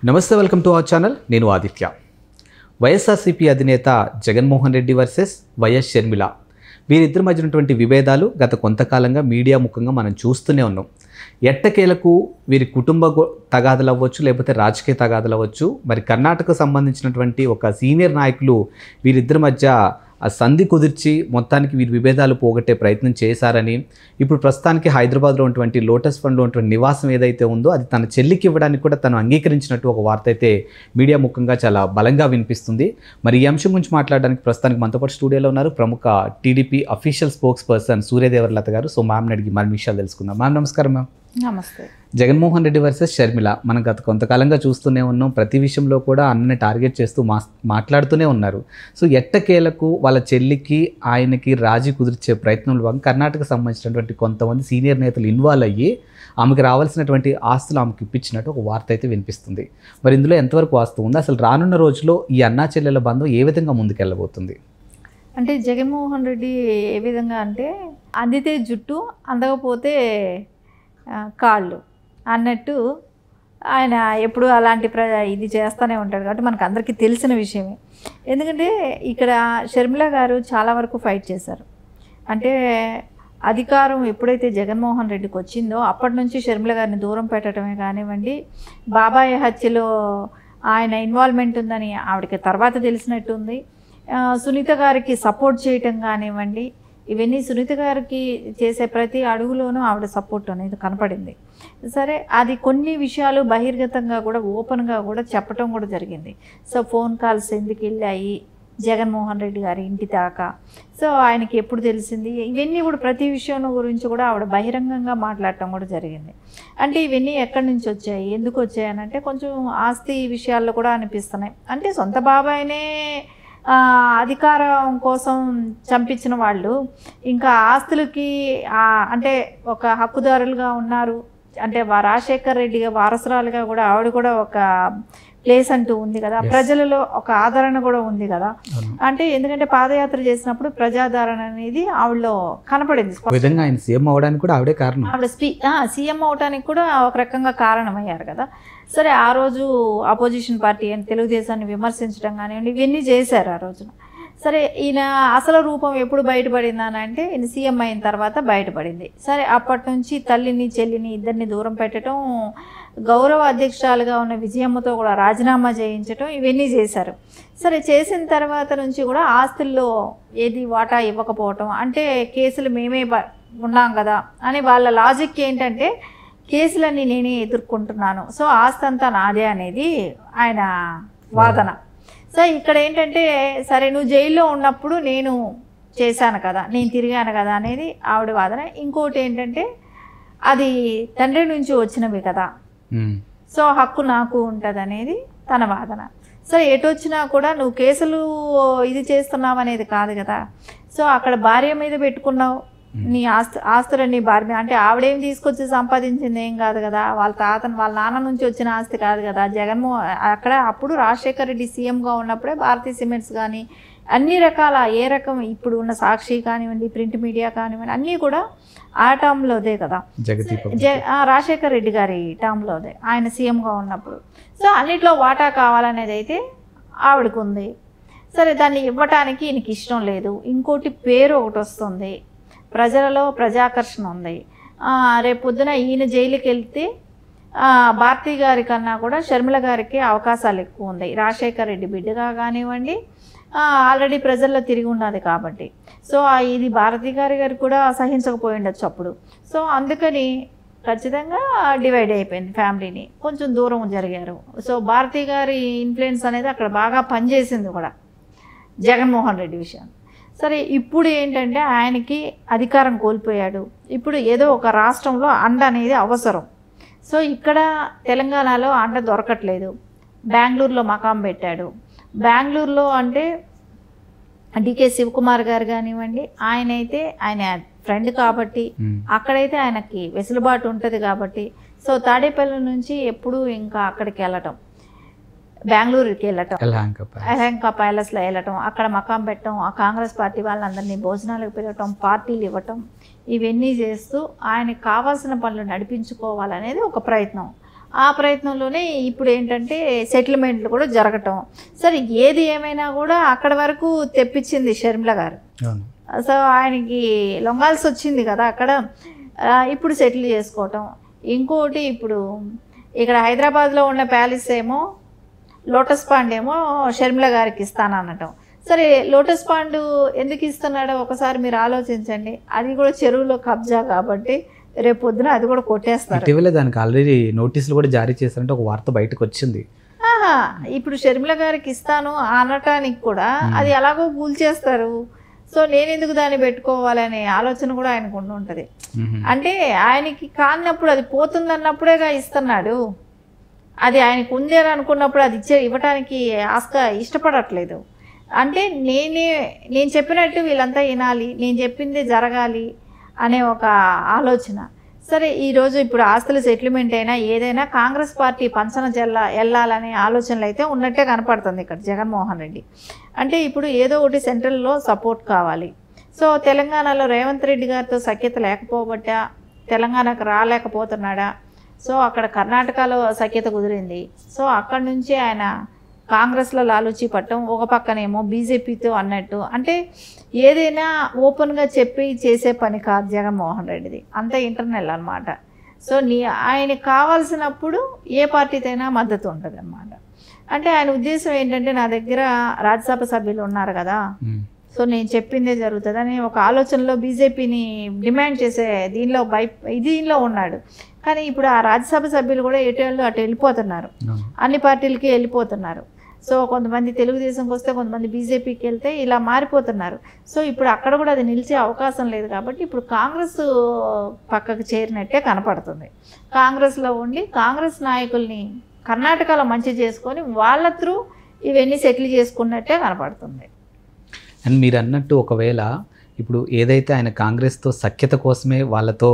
నమస్తే, welcome to our channel. నేను ఆదిత్య. వైఎస్ఆర్సీపీ అధినేత జగన్మోహన్ రెడ్డి వర్సెస్ వైఎస్ షర్మిల, వీరిద్దరి మధ్య ఉన్నటువంటి విభేదాలు గత కొంతకాలంగా మీడియా ముఖంగా మనం చూస్తూనే ఉన్నాం. ఎట్టకేలకు వీరి కుటుంబ తగాదులు అవ్వచ్చు, లేకపోతే రాజకీయ తగాదులు అవ్వచ్చు. మరి కర్ణాటకకు సంబంధించినటువంటి ఒక సీనియర్ నాయకులు వీరిద్దరి మధ్య ఆ సంధి కుదిర్చి మొత్తానికి వీరి విభేదాలు పోగొట్టే ప్రయత్నం చేశారని, ఇప్పుడు ప్రస్తుతానికి హైదరాబాద్లో ఉన్నటువంటి లోటస్ ఫండ్లో ఉన్నటువంటి నివాసం ఏదైతే ఉందో అది తన చెల్లికి ఇవ్వడానికి కూడా తను అంగీకరించినట్టు ఒక వార్త అయితే మీడియా ముఖంగా చాలా బలంగా వినిపిస్తుంది. మరి ఈ అంశం గురించి మాట్లాడడానికి ప్రస్తుతానికి మనతో పాటు స్టూడియోలో ఉన్నారు ప్రముఖ టీడీపీ అఫీషియల్ స్పోక్స్ పర్సన్ సూర్యదేవర్లత గారు. సో మ్యామ్ని అడిగి మరిన్ని విషయాలు తెలుసుకుందాం. మ్యామ్ నమస్కారం. మ్యామ్ నమస్తే. జగన్మోహన్ రెడ్డి వర్సెస్ షర్మిల మనం గత కొంతకాలంగా చూస్తూనే ఉన్నాం. ప్రతి విషయంలో కూడా అన్నని టార్గెట్ చేస్తూ మాట్లాడుతూనే ఉన్నారు. సో ఎట్టకేలకు వాళ్ళ చెల్లికి ఆయనకి రాజీ కుదిర్చే ప్రయత్నంలో భాగంగా కర్ణాటకకు సంబంధించినటువంటి కొంతమంది సీనియర్ నేతలు ఇన్వాల్వ్ అయ్యి ఆమెకు రావాల్సినటువంటి ఆస్తులు ఆమెకు ఇప్పించినట్టు ఒక వార్త అయితే వినిపిస్తుంది. మరి ఇందులో ఎంతవరకు వాస్తవం ఉంది? అసలు రానున్న రోజుల్లో ఈ అన్నా చెల్లెల బంధం ఏ విధంగా ముందుకెళ్ళబోతుంది? అంటే జగన్మోహన్ రెడ్డి ఏ విధంగా అంటే అందితే జుట్టు, అందకపోతే కాళ్ళు అన్నట్టు ఆయన ఎప్పుడు అలాంటి ఇది చేస్తూనే ఉంటాడు. కాబట్టి మనకు అందరికీ తెలిసిన విషయమే. ఎందుకంటే ఇక్కడ షర్మిల గారు చాలా వరకు ఫైట్ చేశారు. అంటే అధికారం ఎప్పుడైతే జగన్మోహన్ రెడ్డికి వచ్చిందో అప్పటి నుంచి షర్మిల గారిని దూరం పెట్టడమే కానివ్వండి, బాబాయ్ హత్యలో ఆయన ఇన్వాల్వ్మెంట్ ఉందని ఆవిడకి తర్వాత తెలిసినట్టుంది. సునీత గారికి సపోర్ట్ చేయటం కానివ్వండి, ఇవన్నీ సునీత గారికి చేసే ప్రతి అడుగులోనూ ఆవిడ సపోర్ట్ అనేది కనపడింది. సరే, అది కొన్ని విషయాలు బహిర్గతంగా కూడా ఓపెన్గా కూడా చెప్పడం కూడా జరిగింది. సో ఫోన్ కాల్స్ ఎందుకు వెళ్ళాయి జగన్మోహన్ రెడ్డి గారి ఇంటి దాకా, సో ఆయనకి ఎప్పుడు తెలిసింది, ఇవన్నీ కూడా ప్రతి విషయం గురించి కూడా ఆవిడ బహిరంగంగా మాట్లాడటం కూడా జరిగింది. అంటే ఇవన్నీ ఎక్కడి నుంచి వచ్చాయి, ఎందుకు వచ్చాయి అని అంటే కొంచెం ఆస్తి విషయాల్లో కూడా అనిపిస్తున్నాయి. అంటే సొంత బాబాయినే అధికారం కోసం చంపించిన వాళ్ళు ఇంకా ఆస్తులకి అంటే ఒక హక్కుదారులుగా ఉన్నారు. అంటే రాజశేఖర్ రెడ్డిగా వారసురాలుగా కూడా ఆవిడ కూడా ఒక ప్లేస్ అంటూ ఉంది కదా, ప్రజలలో ఒక ఆదరణ కూడా ఉంది కదా. అంటే ఎందుకంటే పాదయాత్ర చేసినప్పుడు ప్రజాదరణ అనేది ఆవిడలో కనపడింది. ఆయన సీఎం అవడానికి కూడా ఆవిడే కారణం. ఆవిడ సీఎం అవడానికి కూడా ఒక రకంగా కారణమయ్యారు కదా. సరే, ఆ రోజు అపోజిషన్ పార్టీ అని తెలుగుదేశాన్ని విమర్శించడం కానివ్వండి, ఇవన్నీ చేశారు ఆ రోజున. సరే, ఈయన అసలు రూపం ఎప్పుడు బయటపడిందని అంటే ఈయన సీఎం అయిన తర్వాత బయటపడింది. సరే, అప్పటి నుంచి తల్లిని చెల్లిని ఇద్దరిని దూరం పెట్టడం, గౌరవ అధ్యక్షురాలుగా ఉన్న విజయమ్మతో కూడా రాజీనామా చేయించడం, ఇవన్నీ చేశారు. సరే, చేసిన తర్వాత నుంచి కూడా ఆస్తుల్లో ఏది వాటా ఇవ్వకపోవటం, అంటే కేసులు మేమే ఉన్నాం కదా అని వాళ్ళ లాజిక్ ఏంటంటే కేసులన్నీ నేనే ఎదుర్కొంటున్నాను, సో ఆస్తి అంతా నాదే అనేది ఆయన వాదన. సో ఇక్కడ ఏంటంటే సరే నువ్వు జైల్లో ఉన్నప్పుడు నేను చేశాను కదా, నేను తిరిగాను కదా అనేది ఆవిడ వాదన. ఇంకోటి ఏంటంటే అది తండ్రి నుంచి వచ్చినవి కదా, సో హక్కు నాకు ఉంటుంది అనేది తన వాదన. సో ఎటు వచ్చినా కూడా నువ్వు కేసులు ఇది చేస్తున్నావు అనేది కాదు కదా, సో అక్కడ భార్య మీద పెట్టుకున్నావు నీ ఆస్తులన్నీ భార్య మీద. అంటే ఆవిడేం తీసుకొచ్చి సంపాదించింది ఏం కాదు కదా, వాళ్ళ నాన్న నుంచి వచ్చిన ఆస్తి కాదు కదా. అక్కడ అప్పుడు రాజశేఖర్ రెడ్డి సీఎంగా ఉన్నప్పుడే భారతీయ సిమెంట్స్ కానీ అన్ని రకాల ఏ రకం ఇప్పుడు ఉన్న సాక్షి కానివ్వండి, ప్రింట్ మీడియా కానివ్వండి, అన్నీ కూడా ఆ టర్మ్లోదే కదా, రాజశేఖర్ రెడ్డి గారి టర్మ్లోదే ఆయన సీఎంగా ఉన్నప్పుడు. సో అన్నిట్లో వాటా కావాలనేది అయితే ఆవిడకు ఉంది. సరే, దాన్ని ఇవ్వటానికి ఈయనకి ఇష్టం లేదు. ఇంకోటి పేరు ఒకటి వస్తుంది, ప్రజలలో ప్రజాకర్షణ ఉంది. రేపు పొద్దున ఈయన జైలుకి వెళ్తే భారతీ గారి కన్నా కూడా షర్మిల గారికి అవకాశాలు ఎక్కువ ఉన్నాయి. రాజశేఖర్ రెడ్డి బిడ్డగా కానివ్వండి, ఆల్రెడీ ప్రజల్లో తిరిగి ఉన్నది కాబట్టి. సో ఇది భారతీ గారికి కూడా సహించకపోయి ఉండొచ్చు అప్పుడు. సో అందుకని ఖచ్చితంగా డివైడ్ అయిపోయింది, ఫ్యామిలీని కొంచెం దూరం జరిగారు. సో భారతీ గారి ఇన్ఫ్లుయెన్స్ అనేది అక్కడ బాగా పనిచేసింది కూడా జగన్మోహన్ రెడ్డి విషయం. సరే, ఇప్పుడు ఏంటంటే ఆయనకి అధికారం కోల్పోయాడు. ఇప్పుడు ఏదో ఒక రాష్ట్రంలో అండ అనేది అవసరం. సో ఇక్కడ తెలంగాణలో అండ దొరకట్లేదు. బెంగళూరులో మకాం పెట్టాడు. బెంగళూరులో అంటే డికే శివకుమార్ గారు కానివ్వండి, ఆయన ఫ్రెండ్ కాబట్టి అక్కడైతే ఆయనకి వెసులుబాటు ఉంటుంది కాబట్టి, సో తాడేపల్లి నుంచి ఎప్పుడు ఇంకా అక్కడికి వెళ్ళటం, బెంగళూరుకి వెళ్ళటం, యలహంక ప్యాలెస్లో వెళ్ళటం, అక్కడ మకాం పెట్టడం, ఆ కాంగ్రెస్ పార్టీ వాళ్ళందరినీ భోజనాలకు పిలవటం, పార్టీలు ఇవ్వటం, ఇవన్నీ చేస్తూ ఆయనకు కావాల్సిన పనులు నడిపించుకోవాలనేది ఒక ప్రయత్నం. ఆ ప్రయత్నంలోనే ఇప్పుడు ఏంటంటే సెటిల్మెంట్లు కూడా జరగటం. సరే ఏది ఏమైనా కూడా అక్కడ వరకు తెప్పించింది షర్మిల గారు. సో ఆయనకి లొంగాల్సి వచ్చింది కదా అక్కడ. ఇప్పుడు సెటిల్ చేసుకోవటం. ఇంకోటి ఇప్పుడు ఇక్కడ హైదరాబాద్లో ఉన్న ప్యాలెస్ ఏమో లోటస్ పాండ్ ఏమో షర్మిల గారికి ఇస్తాననటం. సరే లోటస్ పాండ్ ఎందుకు ఇస్తున్నాడో ఒకసారి మీరు ఆలోచించండి. అది కూడా చెరువులో కబ్జా కాబట్టి రేపు పొద్దున అది కూడా కొట్టేస్తారు. ఇటీవల దానికి ఆల్రెడీ నోటీసులు కూడా జారీ చేశారంటే ఒక వార్త బయటకు వచ్చింది. ఇప్పుడు షర్మిల గారికి ఇస్తాను అనటానికి కూడా అది ఎలాగో కూల్చేస్తారు. సో నేను ఎందుకు దాన్ని పెట్టుకోవాలనే ఆలోచన కూడా ఆయనకు ఉంటుంది. అంటే ఆయనకి కానప్పుడు అది పోతుందన్నప్పుడేగా ఇస్తున్నాడు. అది ఆయనకు ఉంది అని అనుకున్నప్పుడు అది ఇవ్వటానికి ఇష్టపడట్లేదు. అంటే నేను చెప్పినట్టు వీళ్ళంతా వినాలి, నేను చెప్పింది జరగాలి అనే ఒక ఆలోచన. సరే ఈరోజు ఇప్పుడు ఆస్తుల సెటిల్మెంట్ అయినా ఏదైనా కాంగ్రెస్ పార్టీ పంచన వెళ్ళాలనే ఆలోచనలు అయితే ఉన్నట్టే కనపడుతుంది ఇక్కడ జగన్మోహన్ రెడ్డి. అంటే ఇప్పుడు ఏదో ఒకటి సెంట్రల్లో సపోర్ట్ కావాలి. సో తెలంగాణలో రేవంత్ రెడ్డి గారితో సఖ్యత లేకపోబట్టా తెలంగాణకు రాలేకపోతున్నాడా? సో అక్కడ కర్ణాటకలో సఖ్యత కుదిరింది. సో అక్కడి నుంచి ఆయన కాంగ్రెస్లో లాలూచి పట్టడం, ఒక పక్కనేమో బీజేపీతో అన్నట్టు. అంటే ఏదైనా ఓపెన్గా చెప్పి చేసే పని కాదు జగన్మోహన్ రెడ్డిది, అంత ఇంటర్నల్ అనమాట. సో ఆయనకి కావాల్సినప్పుడు ఏ పార్టీతోనైనా మద్దతు ఉంటుంది అనమాట. అంటే ఆయన ఉద్దేశం ఏంటంటే నా దగ్గర రాజ్యసభ సభ్యులు ఉన్నారు కదా, సో నేను చెప్పిందే జరుగుతుందని ఒక ఆలోచనలో బీజేపీని డిమాండ్ చేసే దీనిలో ఉన్నాడు. కానీ ఇప్పుడు ఆ రాజ్యసభ సభ్యులు కూడా అటు వెళ్ళిపోతున్నారు, అన్ని పార్టీలకి వెళ్ళిపోతున్నారు. సో కొంతమంది తెలుగుదేశంకి వస్తే కొంతమంది బీజేపీకి వెళ్తే ఇలా మారిపోతున్నారు. సో ఇప్పుడు అక్కడ కూడా అది నిలిచే అవకాశం లేదు. కాబట్టి ఇప్పుడు కాంగ్రెస్ పక్కకు చేరినట్టే కనపడుతుంది. కాంగ్రెస్లో ఉండి కాంగ్రెస్ నాయకుల్ని కర్ణాటకలో మంచి చేసుకొని వాళ్ళ త్రూ ఇవన్నీ సెటిల్ చేసుకున్నట్టే కనపడుతుంది. అండ్ మీరు అన్నట్టు ఒకవేళ ఇప్పుడు ఏదైతే ఆయన కాంగ్రెస్తో సఖ్యత కోసమే వాళ్ళతో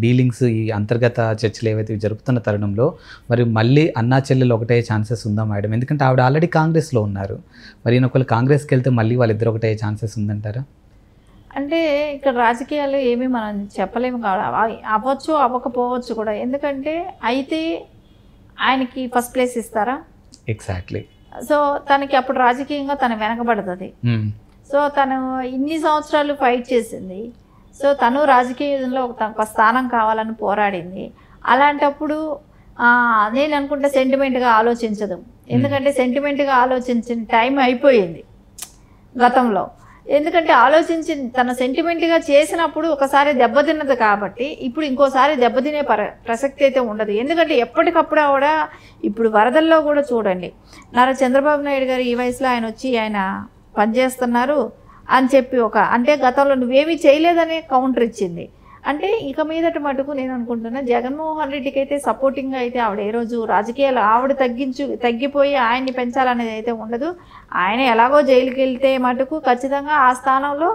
డీలింగ్స్, ఈ అంతర్గత చర్చలు ఏవైతే జరుపుతున్న తరుణంలో మరి మళ్ళీ అన్నా చెల్లెలు ఒకటే ఛాన్సెస్ ఉందా మేడం? ఎందుకంటే ఆవిడ ఆల్రెడీ కాంగ్రెస్లో ఉన్నారు. మరి ఒకవేళ కాంగ్రెస్కి వెళ్తే మళ్ళీ వాళ్ళిద్దరు ఒకటే ఛాన్సెస్ ఉందంటారా? అంటే ఇక్కడ రాజకీయాలు ఏమీ మనం చెప్పలేము కావాలి, అవ్వచ్చు అవ్వకపోవచ్చు కూడా. ఎందుకంటే అయితే ఆయనకి ఫస్ట్ ప్లేస్ ఇస్తారా? ఎగ్జాక్ట్లీ. సో తనకి అప్పుడు రాజకీయంగా తను వెనకబడుతుంది. సో తను ఇన్ని సంవత్సరాలు ఫైట్ చేసింది. సో తను రాజకీయంలో ఒక స్థానం కావాలని పోరాడింది. అలాంటప్పుడు నేను అనుకుంటే సెంటిమెంట్గా ఆలోచించదు. ఎందుకంటే సెంటిమెంట్గా ఆలోచించిన టైం అయిపోయింది గతంలో. ఎందుకంటే ఆలోచించి తన సెంటిమెంట్గా చేసినప్పుడు ఒకసారి దెబ్బతిన్నది కాబట్టి ఇప్పుడు ఇంకోసారి దెబ్బతినే ప్రసక్తి అయితే ఉండదు. ఎందుకంటే ఎప్పటికప్పుడు ఆవిడ ఇప్పుడు వరదల్లో కూడా చూడండి, నారా చంద్రబాబు నాయుడు గారు ఈ వయసులో ఆయన వచ్చి ఆయన పనిచేస్తున్నారు అని చెప్పి అంటే గతంలో నువ్వేమీ చేయలేదనే కౌంటర్ ఇచ్చింది. అంటే ఇక మీదటి మటుకు నేను అనుకుంటున్నా జగన్మోహన్ రెడ్డికి అయితే సపోర్టింగ్గా అయితే ఆవిడ ఏ రోజు రాజకీయాలు ఆవిడ తగ్గిపోయి ఆయన్ని పెంచాలనేది అయితే ఉండదు. ఆయన ఎలాగో జైలుకి వెళ్తే మటుకు ఖచ్చితంగా ఆ స్థానంలో